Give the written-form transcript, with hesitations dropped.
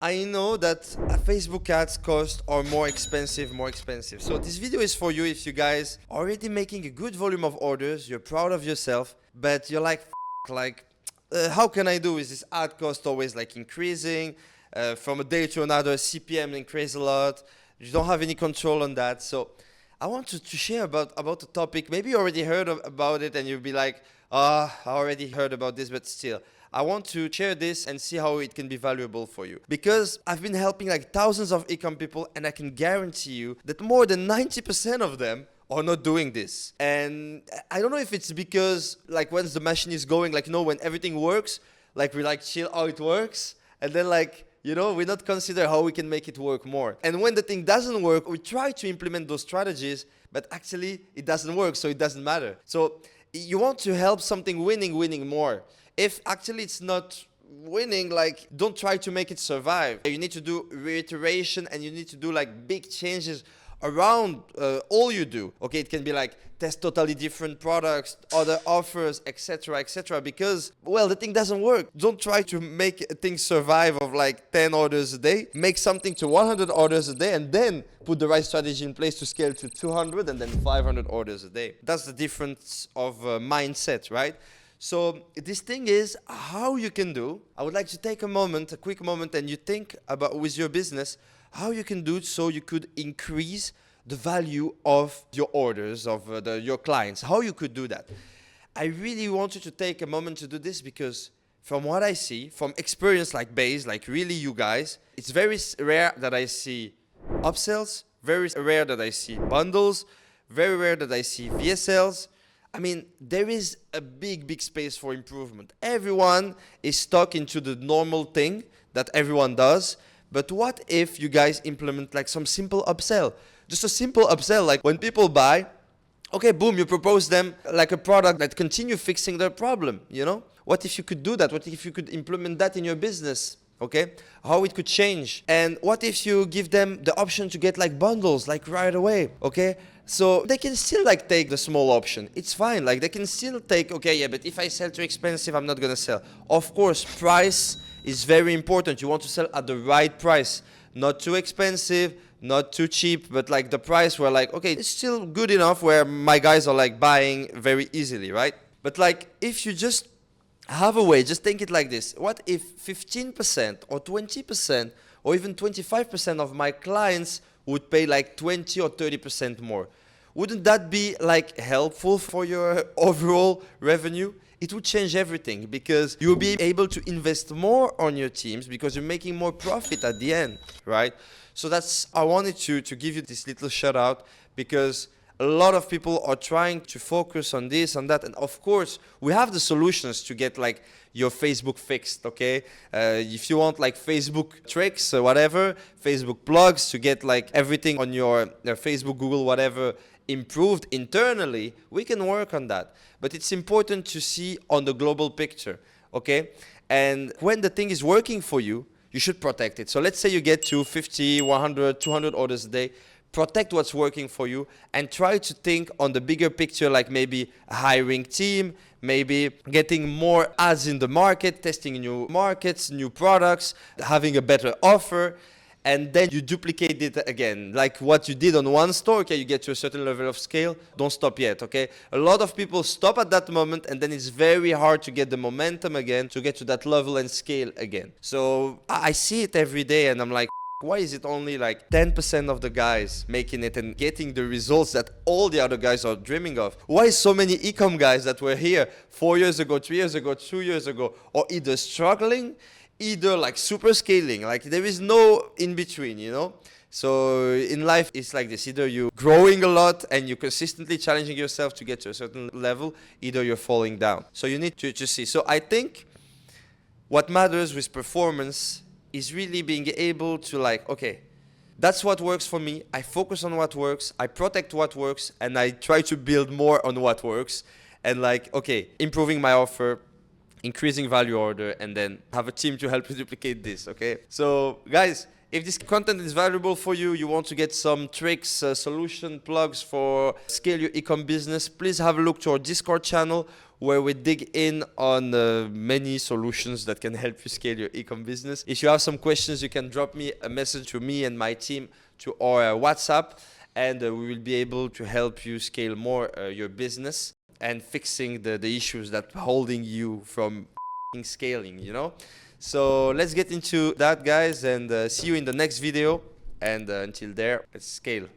I know that Facebook ads cost are more expensive. So this video is for you if you guys are already making a good volume of orders, you're proud of yourself, but you're like, how can I do? Is this ad cost always like increasing? From a day to another, CPM increase a lot. You don't have any control on that. So I want to share about the topic. Maybe you already heard about it and you'll be like, I already heard about this, but still. I want to share this and see how it can be valuable for you. Because I've been helping like thousands of ecom people, and I can guarantee you that more than 90% of them are not doing this. And I don't know if it's because like once the machine is going, like, when everything works, like we like chill how it works, and then like, we not consider how we can make it work more. And when the thing doesn't work, we try to implement those strategies, but actually it doesn't work, so it doesn't matter. So you want to help something winning more. If actually it's not winning, like, don't try to make it survive. You need to do reiteration, and you need to do like big changes around all you do. Okay, it can be like test totally different products, other offers, etc., because, well, the thing doesn't work. Don't try to make a thing survive of like 10 orders a day. Make something to 100 orders a day, and then put the right strategy in place to scale to 200 and then 500 orders a day. That's the difference of mindset, right? So this thing is how you can do. I would like to take a quick moment, and you think about with your business, how you can do it so you could increase the value of your orders, of your clients, how you could do that. I really want you to take a moment to do this, because from what I see, from experience like base, like really you guys, it's very rare that I see upsells, very rare that I see bundles, very rare that I see VSLs. I mean, there is a big space for improvement. Everyone is stuck into the normal thing that everyone does. But what if you guys implement like some simple upsell? Just a simple upsell, like when people buy, okay, boom, you propose them like a product that continue fixing their problem, What if you could do that? What if you could implement that in your business? Okay, how it could change. And what if you give them the option to get like bundles like right away? Okay, so they can still like take the small option. It's fine. Like they can still take, okay, yeah, but if I sell too expensive, I'm not gonna sell. Of course, price is very important. You want to sell at the right price, not too expensive, not too cheap, but like the price where like, okay, it's still good enough where my guys are like buying very easily, right? But like if you just have a way, just think it like this. What if 15% or 20% or even 25% of my clients would pay like 20 or 30% more? Wouldn't that be like helpful for your overall revenue? It would change everything, because you'll be able to invest more on your teams because you're making more profit at the end, right? So I wanted to give you this little shout out, because a lot of people are trying to focus on this, on that. And of course, we have the solutions to get like your Facebook fixed, okay? If you want like Facebook tricks or whatever, Facebook plugs to get like everything on your Facebook, Google, whatever, improved internally, we can work on that. But it's important to see on the global picture, okay? And when the thing is working for you, you should protect it. So let's say you get to 50, 100, 200 orders a day. Protect what's working for you and try to think on the bigger picture, like maybe a hiring team, maybe getting more ads in the market, testing new markets, new products, having a better offer, and then you duplicate it again. Like what you did on one store, okay, you get to a certain level of scale, don't stop yet, okay? A lot of people stop at that moment, and then it's very hard to get the momentum again, to get to that level and scale again. So I see it every day, and I'm like, why is it only like 10% of the guys making it and getting the results that all the other guys are dreaming of? Why so many ecom guys that were here 4 years ago, 3 years ago, 2 years ago, are either struggling, either like super scaling? Like there is no in between, So in life, it's like this. Either you're growing a lot and you're consistently challenging yourself to get to a certain level, either you're falling down. So you need to see. So I think what matters with performance is really being able to like, okay, that's what works for me. I focus on what works. I protect what works, and I try to build more on what works. And like, okay, improving my offer, increasing value order, and then have a team to help you duplicate this, okay? So guys, if this content is valuable for you, you want to get some tricks, solution plugs for scale your ecom business, please have a look to our Discord channel. where we dig in on many solutions that can help you scale your ecom business. If you have some questions, you can drop me a message to me and my team to our WhatsApp, and we will be able to help you scale more your business and fixing the issues that are holding you from scaling, you know? So let's get into that, guys, and see you in the next video. And until there, let's scale.